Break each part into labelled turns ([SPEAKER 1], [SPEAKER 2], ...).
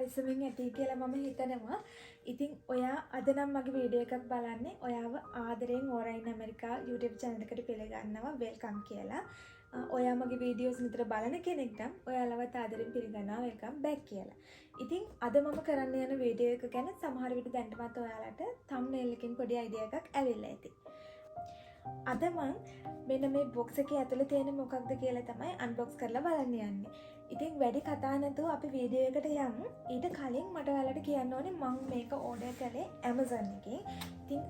[SPEAKER 1] පරිස්සමෙන් ඇති කියලා මම හිතනවා. ඉතින් ඔයා අද නම් මගේ වීඩියෝ එකක් බලන්නේ. ඔයාව ආදරෙන් ඕරයින් ඇමරිකා YouTube channel එකට පිළිගන්නවා. වෙල්කම් කියලා. ඔයා මගේ වීඩියෝස් නිතර බලන කෙනෙක් නම් ඔයාලවත් ආදරෙන් පිළිගන්නවා වෙල්කම් බෑක් කියලා. ඉතින් අද මම කරන්න යන වීඩියෝ එක ගැන සමහර විට දැනටමත් ඔයාලට thumbnail එකකින් පොඩි අයිඩියා එකක් ඇවිල්ලා ඇති. අද මම මෙන්න මේ බොක්ස් එකේ ඇතුලේ තියෙන මොකක්ද කියලා තමයි අන්බොක්ස් කරලා බලන්න යන්නේ. ඉතින් වැඩි කතා නැතුව අපි වීඩියෝ එකට යමු. ඊට කලින් මට ඔයාලට කියන්න ඕනේ මම මේක ඕඩර් කළේ Amazon එකේ. ඉතින්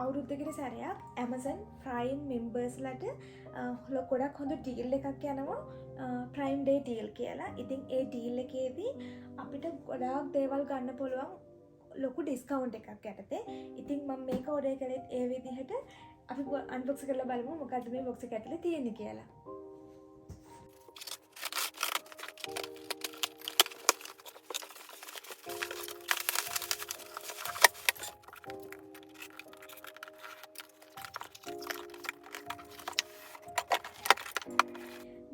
[SPEAKER 1] අවුරුද්දකට සැරයක් Amazon Prime members ලට ගොඩක් හොඳ ඩීල් එකක් යනවා Prime Day deal කියලා. ඉතින් ඒ ඩීල් එකේදී අපිට ගොඩාක් දේවල් ගන්න පුළුවන් ලොකු ඩිස්කවුන්ට් එකක් යටතේ. ඉතින් මම මේක ඕඩර් කළේ ඒ විදිහට අපි අන්බොක්ස් කරලා බලමු මොකක්ද මේ බොක්ස් එක ඇතුලේ තියෙන්නේ කියලා.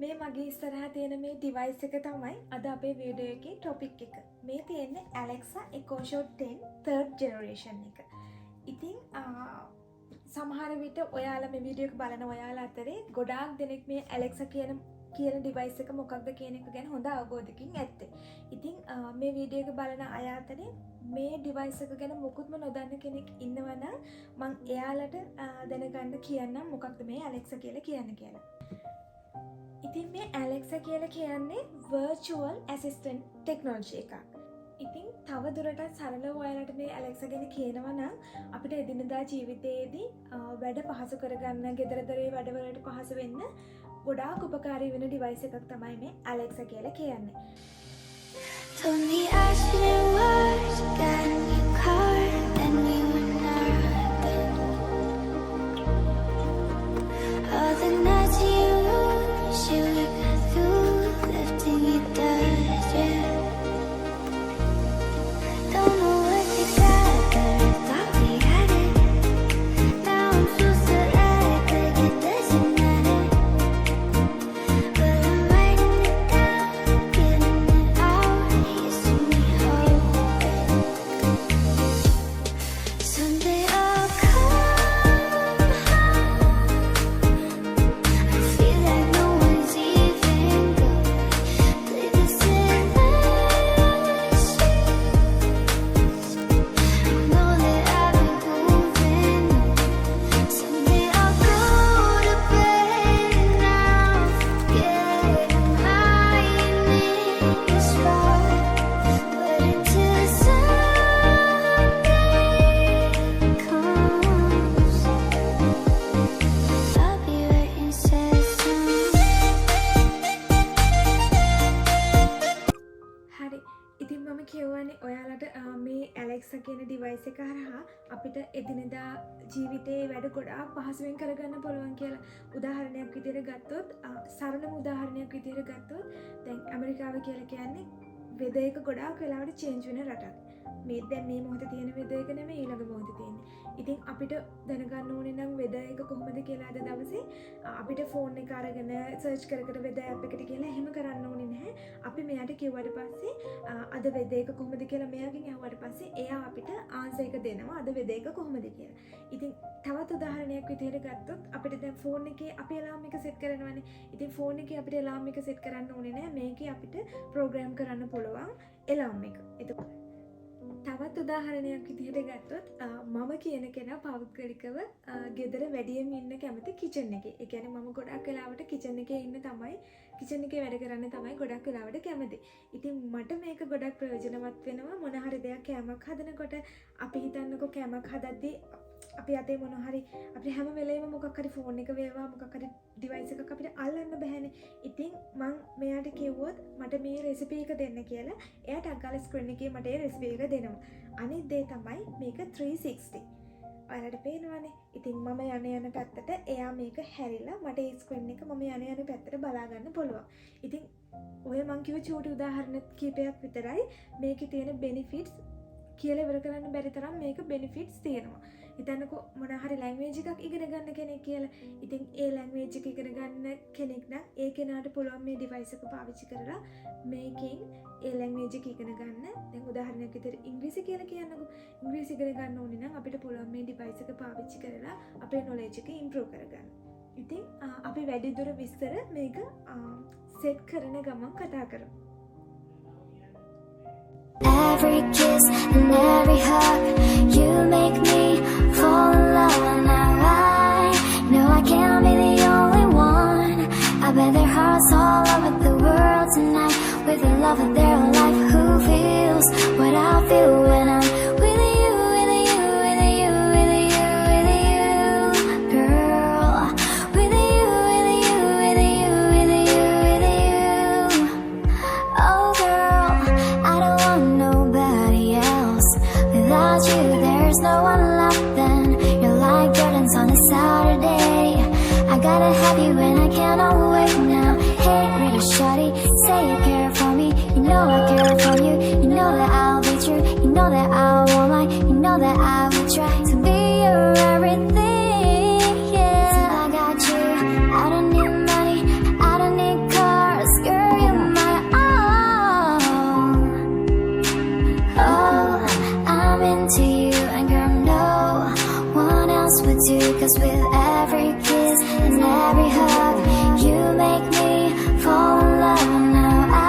[SPEAKER 1] මේ මගේ ඉස්සරහා තියෙන මේ ඩිවයිස් එක තමයි අද අපේ වීඩියෝ එකේ ටොපික් එක. මේ තියෙන්නේ Alexa Echo Show 10 3rd generation එක. ඉතින් සමහර විට ඔයාලා මේ වීඩියෝ එක බලන ඔයාලා අතරේ ගොඩාක් දෙනෙක් මේ Alexa කියන ඩිවයිස් එක මොකක්ද කියන එක ගැන හොඳ අවබෝධයකින් ඇත්තේ. ඉතින් මේ වීඩියෝ එක බලන අය අතරේ මේ ඩිවයිස් එක ගැන මොකුත්ම නොදන්න කෙනෙක් ඉන්නවා නම් මම එයාලට දැනගන්න කියන්නම් මොකක්ද මේ Alexa කියලා කියන්නේ. ඉතින් මේ Alexa කියලා කියන්නේ virtual assistant technology එකක්. ඉතින් තව දුරටත් සරලව ඔයාලට මේ Alexa ගැන කියනවා නම් අපිට එදිනදා ජීවිතයේදී වැඩ පහසු කරගන්න, ගෙදර දොරේ වැඩවලට පහසු වෙන්න ගොඩාක් උපකාරී වෙන ඩිවයිස් එකක් තමයි මේ Alexa කියලා කියන්නේ.
[SPEAKER 2] Told me I shouldn't worry, got a new car, and we were nothing. All the nights you wish you were got through, lifting your dust, yeah. Don't know what you got, but I thought we had it. Now I'm supposed to act like it doesn't matter, but I'm writing it down, getting it out. You see me hoping someday I'll come home. I feel like no one's even going. Play the same message. I know that I've been moving on. Someday I'll go to bed now, forgetting my name is right. But until Sunday comes, I'll be writing sad songs.
[SPEAKER 1] හරි. ඉතින් මම කියවන්නේ ඔයාලට මේ Alexa කියන device එක හරහා අපිට එදිනෙදා ජීවිතේ වැඩ ගොඩාක් පහසුවෙන් කරගන්න පුළුවන් කියලා. උදාහරණයක් විදිහට ගත්තොත් සරලම උදාහරණයක් විදිහට ගත්තොත් දැන් ඇමරිකාව කියලා කියන්නේ වෙදර් එක ගොඩාක් වෙලාවට චේන්ජ් වෙන රටක්. මේ දැන් මේ මොහොතේ තියෙන වෙදර් එක නෙමෙයි ඊළඟ මොහොතේ තියෙන්නේ. ඉතින් අපිට දැනගන්න ඕනේ නම් වෙදර් එක කොහොමද කියලා අද දවසේ අපිට ෆෝන් එක අරගෙන සර්ච් කර කර වෙදර් ඇප් එකට කියලා එහෙම කරන්න ඕනේ නැහැ. අපි මෙයාට කිව්වට පස්සේ අද වෙදර් එක කොහොමද කියලා මෙයාගෙන් අහුවට පස්සේ එයා අපිට ආන්සර් එක දෙනවා අද වෙදර් එක කොහොමද කියලා. ඉතින් තවත් උදාහරණයක් විදිහට ගත්තොත් අපිට දැන් ෆෝන් එකේ අපි අලාර්ම් එක සෙට් කරනවානේ. ඉතින් ෆෝන් එකේ අපිට අලාර්ම් එක සෙට් කරන්න ඕනේ නැහැ. මේකේ අපිට ප්‍රෝග්‍රෑම් කරන්න පුළුවන් අලාර්ම් එක. එතකොට තවත් උදාහරණයක් විදිහට ගත්තොත් මම කියන කෙනා පෞද්ගලිකව ගෙදර වැඩියෙන් ඉන්න කැමති කිචන් එකේ. ඒ කියන්නේ මම ගොඩක් වෙලාවට කිචන් එකේ ඉන්න තමයි කිචන් එකේ වැඩ කරන්න තමයි ගොඩක් වෙලාවට කැමති. ඉතින් මට මේක ගොඩක් ප්‍රයෝජනවත් වෙනවා මොන හරි දෙයක් කෑමක් හදනකොට. අපි හිතන්නකෝ කෑමක් හදද්දී අපි අතේ මොන හරි අපිට හැම වෙලේම මොකක් හරි ෆෝන් එක වේවා මොකක් හරි ඩිවයිස් එකක් අපිට අල්ලන්න බෑනේ. ඉතින් මම මෙයාට කිව්වොත් මට මේ රෙසිපි එක දෙන්න කියලා එයා ටග් ගාලා ස්ක්‍රීන් එකේ මට ඒ රෙසිපි එක දෙනවා. අනිත් දේ තමයි මේක 360. ඔයාලට පේනවනේ. ඉතින් මම යන පැත්තට එයා මේක හැරිලා මට ඒ ස්ක්‍රීන් එක මම යන පැත්තට බලා ගන්න පුළුවන්. ඉතින් ඔය මං කිව්ව චූටි උදාහරණ කීපයක් විතරයි මේකේ තියෙන බෙනිෆිට්ස් කියලා ඉවර කරන්න බැරි තරම් මේක බෙනිෆිට්ස් තියෙනවා. හිතන්නකෝ මොන හරි ලැන්ග්වේජ් ලැංග්වේජ් එකක් ඉගෙන ගන්න කෙනෙක් කියලා. ඉතින් ඒ ලැංග්වේජ් එක ඉගෙන ගන්න කෙනෙක් නම් ඒ කෙනාට පුළුවන් මේ ඩිවයිස් එක පාවිච්චි කරලා මේකෙන් ඒ ලැංග්වේජ් එක ඉගෙන ගන්න. දැන් උදාහරණයක් විදිහට ඉංග්‍රීසි කියලා කියන්නකෝ. ඉංග්‍රීසි ඉගෙන ගන්න ඕනේ නම් අපිට පුළුවන් මේ ඩිවයිස් එක පාවිච්චි කරලා අපේ knowledge එක improve කරගන්න. ඉතින් අපි වැඩිදුර විස්තර මේක සෙට් කරන ගමන් කතා කරමු.
[SPEAKER 2] Every kiss and every hug, you make me fall in love. Now I know I can't be the only one. I bet their hearts all over the world tonight with the love of their life. Who feels what I feel when I'm with you, with you, with you, with you, with you, girl. With you, with you, with you, with you, with you. Oh girl, I don't want nobody else. Without you, there's no one left. Then you're like Jordans on a Saturday. I gotta have you and I cannot wait now. Hey, little shawty, say you care for me. You know I care for you. You know that I'll be true. You know that I won't lie. You know that I will try to be your everything. Yeah, since I got you, I don't need money. I don't need cars. Girl, you're my all. Oh, I'm into you, and girl, no one else would do. 'Cause with every kiss and every hug, you make me fall in love. Now I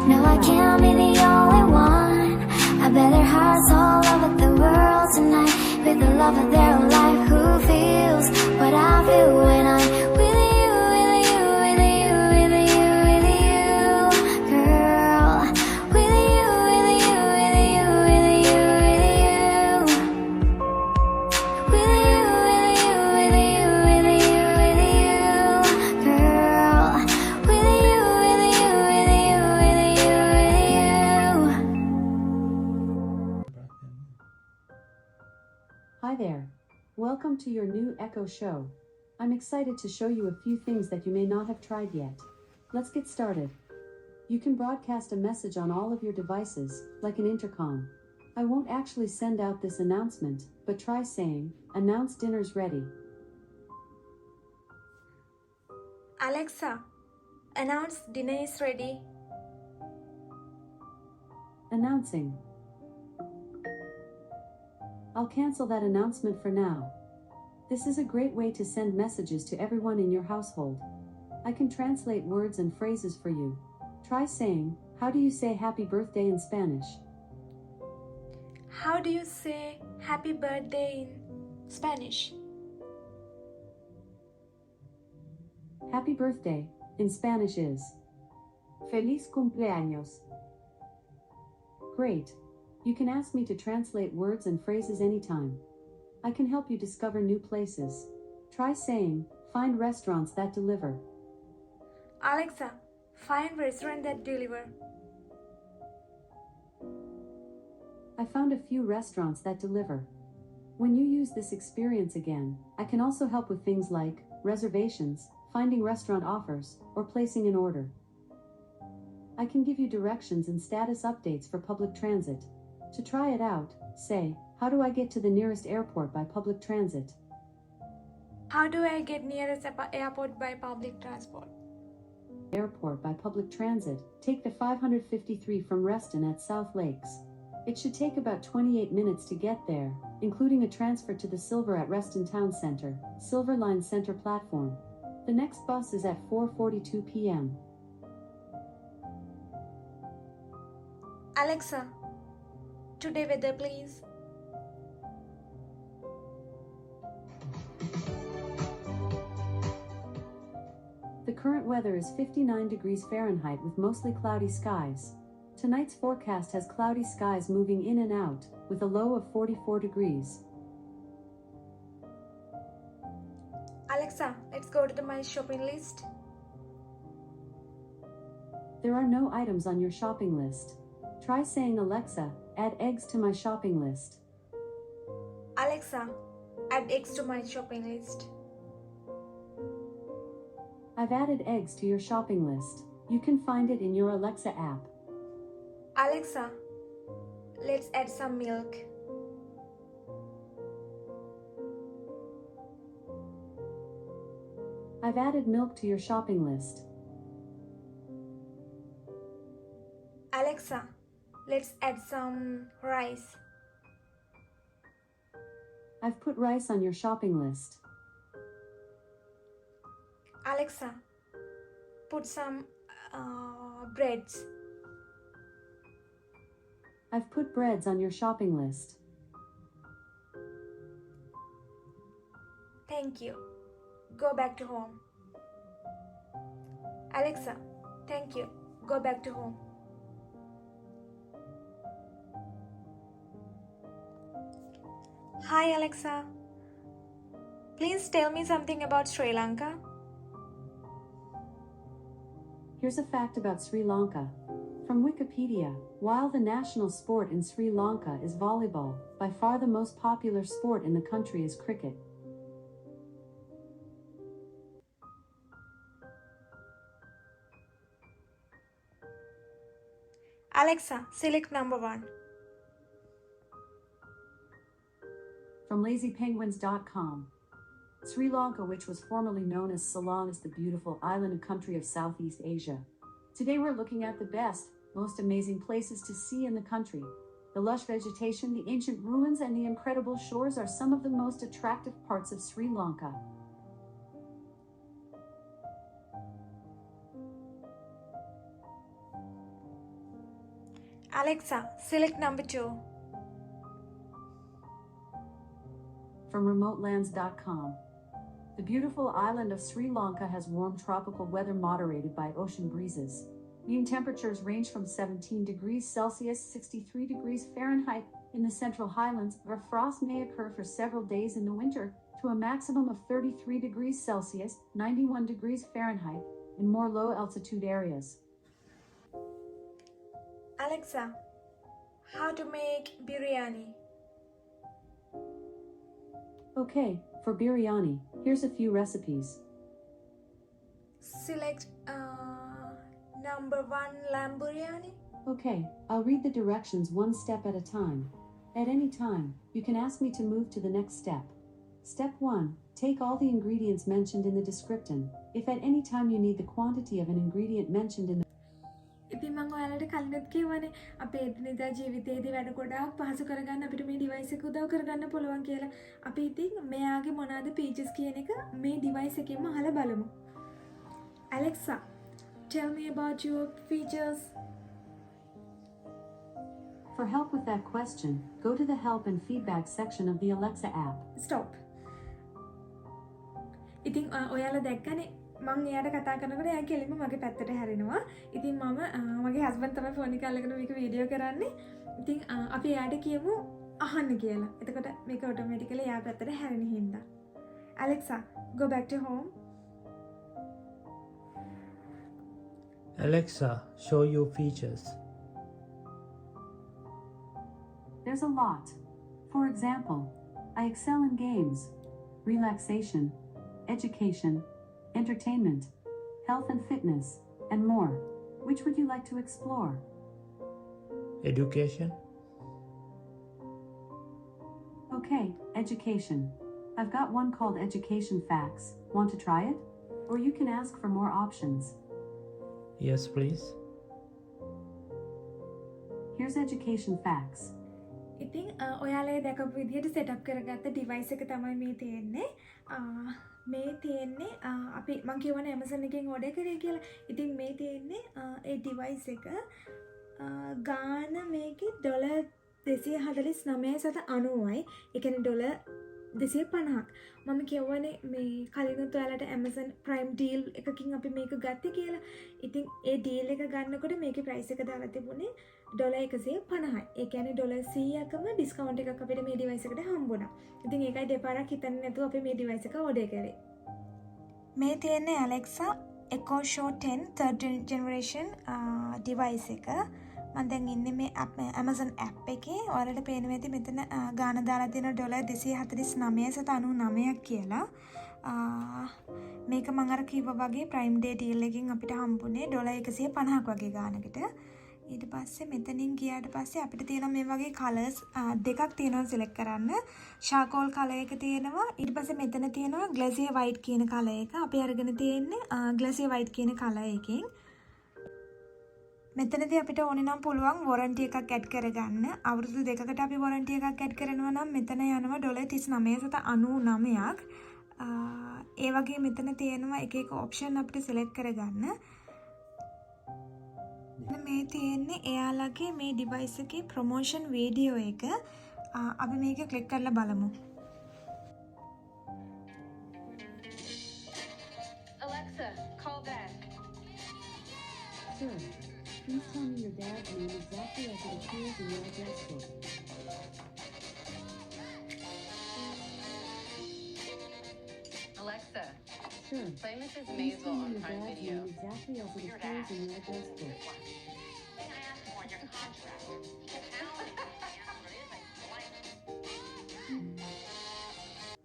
[SPEAKER 2] know I can't be the only one. I bet their hearts all over the world tonight with the love of their life. Who feels what I feel when I'm with you, with you, with you, with you, with you, girl. With you, with you, with you, with you, with you. With you, with you, with you, with you, with you, girl. With you, with you, with you, with you, with you.
[SPEAKER 3] Hi there. Welcome to your new Echo Show. I'm excited to show you a few things that you may not have tried yet. Let's get started. You can broadcast a message on all of your devices, like an intercom. I won't actually send out this announcement, but try saying, "Announce dinner's ready."
[SPEAKER 1] Alexa, announce dinner is ready.
[SPEAKER 3] Announcing. I'll cancel that announcement for now. This is a great way to send messages to everyone in your household. I can translate words and phrases for you. Try saying, "How do you say happy birthday in Spanish?"
[SPEAKER 1] How do you say happy birthday in Spanish?
[SPEAKER 3] Happy birthday in Spanish is Feliz cumpleaños. Great. You can ask me to translate words and phrases anytime. I can help you discover new places. Try saying, "Find restaurants that deliver."
[SPEAKER 1] Alexa, find restaurant that deliver.
[SPEAKER 3] I found a few restaurants that deliver. When you use this experience again, I can also help with things like reservations, finding restaurant offers, or placing an order. I can give you directions and status updates for public transit. To try it out, say, "How do I get to the nearest airport by public transit?"
[SPEAKER 1] How do I get nearest airport by public transport?
[SPEAKER 3] Airport by public transit, take the 553 from Reston at South Lakes. It should take about 28 minutes to get there, including a transfer to the Silver at Reston Town Center, Silver Line Center platform. The next bus is at 4:42 p.m.
[SPEAKER 1] Alexa, today weather please.
[SPEAKER 3] The current weather is 59 degrees Fahrenheit with mostly cloudy skies. Tonight's forecast has cloudy skies moving in and out, with a low of 44 degrees.
[SPEAKER 1] Alexa, let's go to my shopping list.
[SPEAKER 3] There are no items on your shopping list. Try saying, "Alexa, add eggs to my shopping list."
[SPEAKER 1] Alexa, add eggs to my shopping list.
[SPEAKER 3] I've added eggs to your shopping list. You can find it in your Alexa app.
[SPEAKER 1] Alexa, let's add some milk.
[SPEAKER 3] I've added milk to your shopping list.
[SPEAKER 1] Alexa, let's add some rice.
[SPEAKER 3] I've put rice on your shopping list.
[SPEAKER 1] Alexa, put some breads.
[SPEAKER 3] I've put breads on your shopping list.
[SPEAKER 1] Thank you. Go back to home. Alexa, thank you. Go back to home. Hi Alexa. Please tell me something about Sri Lanka.
[SPEAKER 3] Here's a fact about Sri Lanka. From Wikipedia, while the national sport in Sri Lanka is volleyball, by far the most popular sport in the country is cricket.
[SPEAKER 1] Alexa, select number 1.
[SPEAKER 3] From LazyPenguins.com. Sri Lanka, which was formerly known as Ceylon, is the beautiful island and country of Southeast Asia. Today we're looking at the best, most amazing places to see in the country. The lush vegetation, the ancient ruins, and the incredible shores are some of the most attractive parts of Sri Lanka.
[SPEAKER 1] Alexa, select number 2.
[SPEAKER 3] From RemoteLands.com. The beautiful island of Sri Lanka has warm tropical weather moderated by ocean breezes. Mean temperatures range from 17 degrees Celsius (63 degrees Fahrenheit) in the central highlands, where frost may occur for several days in the winter, to a maximum of 33 degrees Celsius (91 degrees Fahrenheit) in more low-altitude areas.
[SPEAKER 1] Alexa, how to make biryani?
[SPEAKER 3] Okay, for biryani, here's a few recipes.
[SPEAKER 1] Select number 1 lamb biryani.
[SPEAKER 3] Okay, I'll read the directions one step at a time. At any time, you can ask me to move to the next step. Step 1. Take all the ingredients mentioned in the description. If at any time you need the quantity of an ingredient mentioned in the
[SPEAKER 1] ඉතින් මම ඔයාලට කලිනුත් කියවනේ අපේ එදිනෙදා ජීවිතයේදී වැඩ ගොඩාක් පහසු කරගන්න අපිට මේ ඩිවයිස් එක උදව් කරගන්න පුළුවන් කියලා. අපි ඉතින් මෙයාගේ මොනවාද features කියන එක මේ ඩිවයිස් එකෙන්ම අහලා බලමු. Alexa, tell me about your features.
[SPEAKER 3] For help with that question, go to the help and feedback section of the Alexa app.
[SPEAKER 1] Stop. ඉතින් ඔයාලා දැක්කනේ මං එයාට කතා කරනකොට එයා කෙලින්ම මගේ පැත්තට හැරෙනවා. ඉතින් මම මගේ හස්බන්ඩ් තමයි ෆෝන් එක අල්ලගෙන මේක වීඩියෝ කරන්නේ. ඉතින් අපි එයාට කියමු අහන්න කියලා. එතකොට මේක ඔටෝමැටිකලි එයා පැත්තට හැරෙන හින්දා. Alexa, go back to home.
[SPEAKER 4] Alexa, show your features.
[SPEAKER 3] There's a lot. For example, I excel in games, relaxation, education, entertainment, health and fitness, and more. Which would you like to explore?
[SPEAKER 4] Education.
[SPEAKER 3] Okay, education. I've got one called Education Facts. Want to try it? Or you can ask for more options.
[SPEAKER 4] Yes, please.
[SPEAKER 3] Here's Education Facts.
[SPEAKER 1] ඉතින් ඔයාලා දැකපු විදිහට setup කරගත්ත device එක තමයි මේ තියෙන්නේ. මේ තියෙන්නේ අපි මං කියවනේ Amazon එකෙන් ඕඩර් කරේ කියලා. ඉතින් මේ තියෙන්නේ ඒ ඩිවයිස් එක ගාන මේකේ $249.90යි. ඒ කියන්නේ $250ක්. මම කියවනේ මේ කලිනුත් ඔයාලට Amazon Prime deal එකකින් අපි මේක ගත්තේ කියලා. ඉතින් ඒ deal එක ගන්නකොට මේකේ price එක දාලා තිබුණේ $150යි. ඒ කියන්නේ $100කම discount එකක් අපිට මේ device එකට හම්බුණා. ඉතින් ඒකයි දෙපාරක් හිතන්නේ නැතුව අපි මේ device එක order කරේ. මේ තියෙන්නේ Alexa Echo Show 10 third generation device එක. මම දැන් ඉන්නේ මේ Amazon app එකේ. ඔයාලට පේනවා ඇති මෙතන ගාන දාලා තියෙන $249.99ක් කියලා. මේක මම අර කිව්වා වගේ Prime Day deal එකකින් අපිට හම්බුනේ $150ක් වගේ ගානකට. ඊට පස්සේ මෙතනින් ගියාට පස්සේ අපිට තියෙනවා මේ වගේ කලර්ස් දෙකක් තියෙනවා සිලෙක්ට් කරන්න. ශාකෝල් කලර් එක තියෙනවා. ඊට පස්සේ මෙතන තියෙනවා ග්ලැසියර් වයිට් කියන කලර් එක. අපි අරගෙන තියෙන්නේ ග්ලැසියර් වයිට් කියන කලර් එකකින්. මෙතනදී අපිට ඕනේ නම් පුළුවන් වොරන්ටි එකක් ඇඩ් කරගන්න. අවුරුදු 2කට අපි වොරන්ටි එකක් ඇඩ් කරනවා නම් මෙතන යනවා $39.99ක්. ඒ වගේ මෙතන තියෙනවා එක එක ඔප්ෂන් අපිට සිලෙක්ට් කරගන්න. මේ තියෙන්නේ එයාලගේ මේ ඩිවයිස් එකේ ප්‍රොමෝෂන් වීඩියෝ එක. අපි මේක ක්ලික් කරලා බලමු.
[SPEAKER 5] Alexa, call back.
[SPEAKER 3] Sir, please tell me your dad's name exactly as it appears in your address book.
[SPEAKER 5] Alexa,
[SPEAKER 3] Sir,
[SPEAKER 5] play Mrs.
[SPEAKER 3] please
[SPEAKER 5] Maisel
[SPEAKER 3] tell me
[SPEAKER 5] on
[SPEAKER 3] your
[SPEAKER 5] Prime
[SPEAKER 3] dad's
[SPEAKER 5] Video.
[SPEAKER 3] name exactly as it appears in your address book.
[SPEAKER 5] Can I ask for your contract?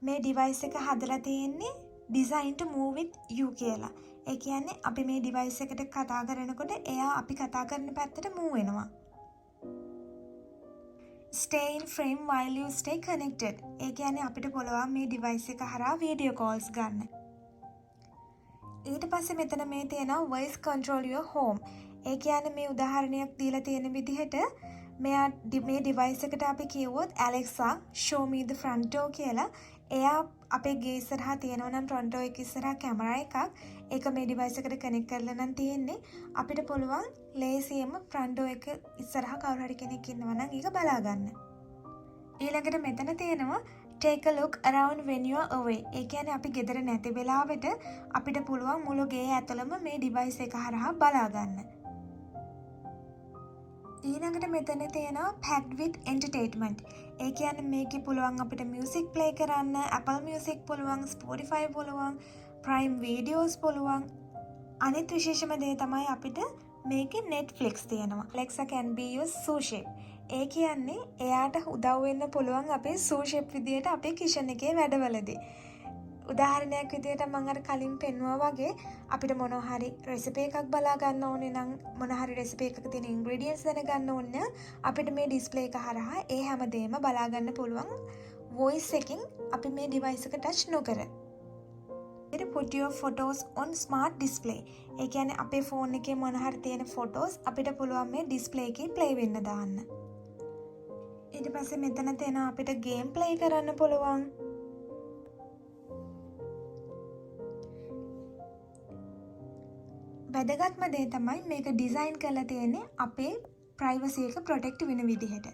[SPEAKER 1] මේ device එක හදලා තියෙන්නේ Design to Move with You කියලා. ඒ කියන්නේ අපි මේ device එකට කතා කරනකොට එයා අපි කතා කරන පැත්තට move වෙනවා. Stay in frame while you stay connected. ඒ කියන්නේ අපිට පුළුවන් මේ ඩිවයිස් එක හරහා වීඩියෝ කෝල්ස් ගන්න. ඊට පස්සේ මෙතන මේ තියෙනවා voice control your home. ඒ කියන්නේ මේ උදාහරණයක් දීලා තියෙන විදිහට මේ ඩිවයිස් එකට අපි කිව්වොත් Alexa show me the front door කියලා එයා අපේ ගේ ඉස්සරහා තියෙනවා නම් front door එක ඉස්සරහා කැමරා එකක් ඒක මේ ඩිවයිස් එකට කනෙක්ට් කරලා නම් තියෙන්නේ අපිට පුළුවන් ලේසියෙන්ම front door එක ඉස්සරහා කවුරු හරි කෙනෙක් ඉන්නවා නම් ඒක බලා ගන්න. ඊළඟට මෙතන තියෙනවා take a look around when you are away. ඒ කියන්නේ අපි ගෙදර නැති වෙලාවට අපිට පුළුවන් මුළු ගේ ඇතුළම මේ ඩිවයිස් එක හරහා බලා ගන්න. ඊළඟට මෙතන තියෙනවා packed with entertainment. ඒ කියන්නේ මේකේ පුළුවන් අපිට music play කරන්න, Apple Music පුළුවන්, Spotify පුළුවන්, Prime Videos පුළුවන්. අනිත් විශේෂම දේ තමයි අපිට මේකේ Netflix තියෙනවා. Alexa can be your sous chef. ඒ කියන්නේ එයාට උදව් වෙන්න පුළුවන් අපේ sous chef විදියට අපේ kitchen එකේ වැඩවලදී. උදාහරණයක් විදියට මම අර කලින් පෙන්වුවා වගේ අපිට මොනවා හරි රෙසිපි එකක් බලා ගන්න ඕනේ නම් මොනවා හරි රෙසිපි එකක තියෙන ඉන්ග්‍රීඩියන්ට්ස් දැනගන්න ඕනේ අපිට මේ ඩිස්ප්ලේ එක හරහා ඒ හැමදේම බලා ගන්න පුළුවන් වොයිස් එකකින් අපි මේ ඩිවයිස් එක ටච් නොකර. ඊට put your photos on smart display. ඒ කියන්නේ අපේ ෆෝන් එකේ මොනවා හරි තියෙන ෆොටෝස් අපිට පුළුවන් මේ ඩිස්ප්ලේ එකේ ප්ලේ වෙන්න දාන්න. ඊට පස්සේ මෙතන තියෙනවා අපිට ගේම් ප්ලේ කරන්න පුළුවන්. වැදගත්ම දේ තමයි මේක ඩිසයින් කරලා තියෙන්නේ අපේ ප්‍රයිවසි එක ප්‍රොටෙක්ට් වෙන විදිහට.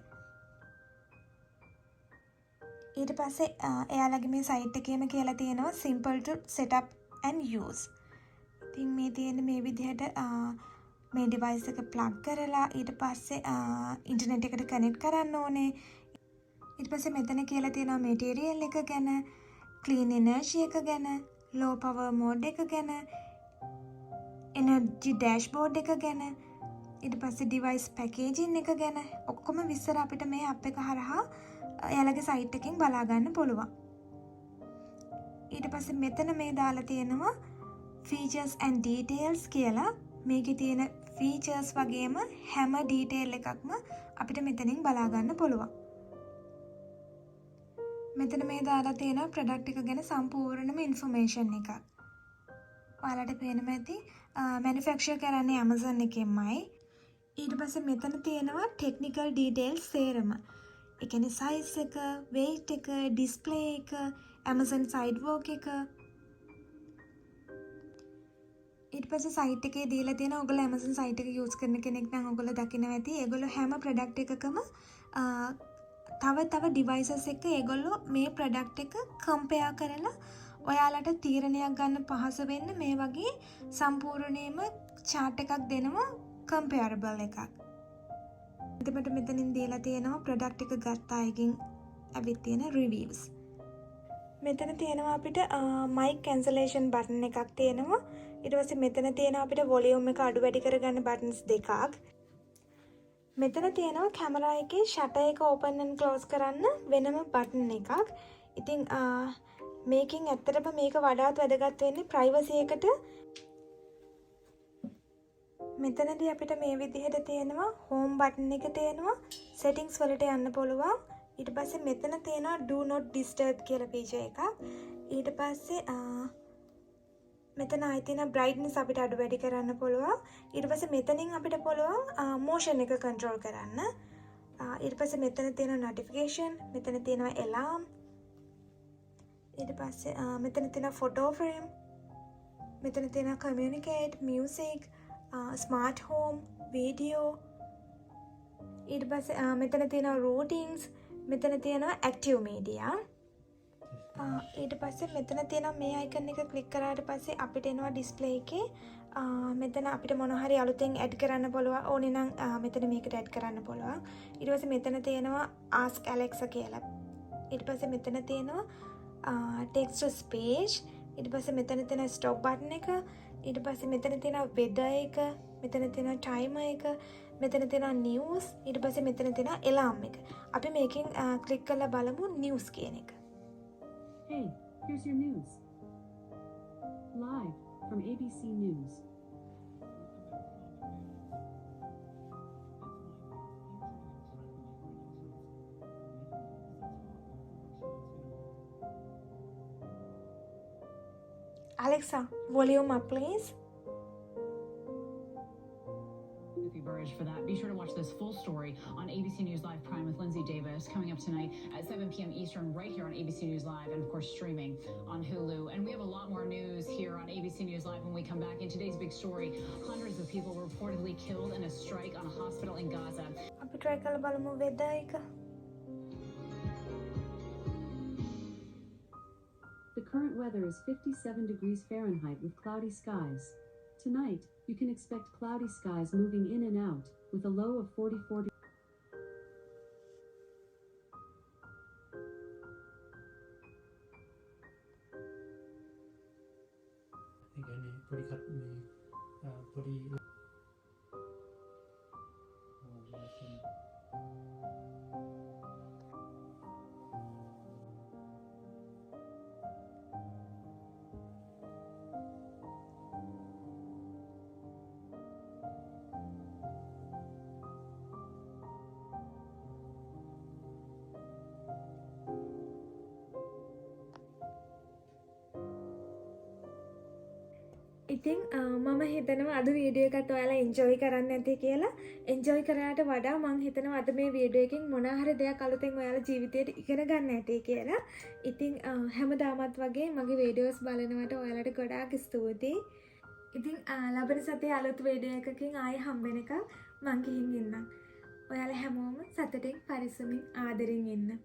[SPEAKER 1] ඊට පස්සේ එයාලගේ මේ සයිට් එකේම කියලා තියෙනවා simple to set up and use. ඉතින් මේ තියෙන මේ විදිහට මේ ඩිවයිස් එක ප්ලග් කරලා ඊට පස්සේ ඉන්ටර්නෙට් එකට කනෙක්ට් කරන්න ඕනේ. ඊට පස්සේ මෙතන කියලා තියෙනවා material එක ගැන, clean energy එක ගැන, low power mode එක ගැන, energy dashboard එක ගැන, ඊට පස්සේ device packaging එක ගැන ඔක්කොම විස්තර අපිට මේ app එක හරහා එයාලගේ site එකකින් බලා ගන්න පුළුවන්. ඊට පස්සේ මෙතන මේ දාලා තියෙනවා features and details කියලා. මේකේ තියෙන features වගේම හැම detail එකක්ම අපිට මෙතනින් බලා ගන්න පුළුවන්. මෙතන මේ දාලා තියෙන product එක ගැන සම්පූර්ණම information එකක්. ඔයාලට පේනවා ඇති manufacture කරන්නේ Amazon එකෙන්මයි. ඊට පස්සේ මෙතන තියෙනවා technical details සේරම. ඒ කියන්නේ size එක, weight එක, display එක, Amazon sidewalk එක. ඊට පස්සේ site එකේ දීලා තියෙන ඔයගොල්ලෝ Amazon site එක use කරන කෙනෙක් නම් ඔයගොල්ලෝ දකිනවා ඇති. ඒගොල්ලෝ හැම product එකකම තව devices එක ඒගොල්ලෝ මේ product එක compare කරලා ඔයාලට තීරණයක් ගන්න පහසු වෙන්න මේ වගේ සම්පූර්ණයෙන්ම chart එකක් දෙනවා comparable එකක්. එතකොට මෙතනින් දීලා තියෙනවා product එක ගත්ත අයගෙන් ඇවිත් තියෙන reviews. මෙතන තියෙනවා අපිට mic cancellation button එකක් තියෙනවා. ඊට පස්සේ මෙතන තියෙනවා අපිට volume එක අඩු වැඩි කරගන්න buttons දෙකක්. මෙතන තියෙනවා camera එකේ shutter එක open and close කරන්න වෙනම button එකක්. ඉතින් මේකෙන් ඇත්තටම මේක වඩාත් වැදගත් වෙන්නේ privacy එකට මෙතනදී අපිට මේ විදිහට තියෙනවා හෝම් බටන් එක තියෙනවා settings වලට යන්න පුළුවන්. ඊට පස්සේ මෙතන තියෙනවා do not disturb කියලා feature එකක්. ඊට පස්සේ මෙතන ආයි තියෙන brightness අපිට අඩු වැඩි කරන්න පුළුවන්. ඊට පස්සේ මෙතනින් අපිට පුළුවන් motion එක control කරන්න. ඊට පස්සේ මෙතන තියෙන notification, මෙතන තියෙනවා alarm. ඊට පස්සේ මෙතන තියෙන photo frame, මෙතන තියෙන communicate, music, smart home, video. ඊට පස්සේ මෙතන තියෙනවා routines, මෙතන තියෙනවා active media. ඊට පස්සේ මෙතන තියෙනවා මේ icon එක click කරාට පස්සේ අපිට එනවා display එකේ මෙතන අපිට මොන හරි අලුතෙන් add කරන්න පුළුවන්. ඕනේ නම් මෙතන මේකට add කරන්න පුළුවන්. ඊට පස්සේ මෙතන තියෙනවා ask Alexa කියලා. ඊට පස්සේ මෙතන තියෙනවා text to speech. ඊට පස්සේ මෙතන තියෙන stop button එක. ඊට පස්සේ මෙතන තියෙන weather එක, මෙතන තියෙන timer එක, මෙතන තියෙන news, ඊට පස්සේ මෙතන තියෙන alarm එක. අපි මේකෙන් click කරලා බලමු news කියන එක.
[SPEAKER 3] Hey, here's your news. Live from ABC News.
[SPEAKER 1] Alexa, volume up please.
[SPEAKER 6] Sophie Burridge for that. Be sure to watch this full story on ABC News Live Prime with Lindsay Davis coming up tonight at 7 p.m. Eastern right here on ABC News Live and, of course, streaming on Hulu. And we have a lot more news here on ABC News Live when we come back. In today's big story, hundreds of people were reportedly killed in a strike on a hospital in Gaza.
[SPEAKER 1] අපි try කරලා බලමු weather එක.
[SPEAKER 3] The current weather is 57 degrees Fahrenheit with cloudy skies. Tonight, you can expect cloudy skies moving in and out, with a low of 44 degrees.
[SPEAKER 4] ඒ කියන්නේ පොඩි පොඩි
[SPEAKER 1] ඉතින් මම හිතනවා අද වීඩියෝ එකත් ඔයාලා එන්ජොයි කරන්න ඇති කියලා. එන්ජොයි කරාට වඩා මම හිතනවා අද මේ වීඩියෝ එකෙන් මොනවා හරි දෙයක් අලුතෙන් ඔයාලා ජීවිතේට ඉගෙන ගන්න ඇති කියලා. ඉතින් හැමදාමත් වගේ මගේ වීඩියෝස් බලනවට ඔයාලට ගොඩාක් ස්තුතියි. ඉතින් ලබන සතියේ අලුත් වීඩියෝ එකකින් ආයෙ හම්බෙන එක මං ගිහින් ඉන්නම්. ඔයාලා හැමෝම සතුටින් පරිස්සමින් ආදරෙන් ඉන්න.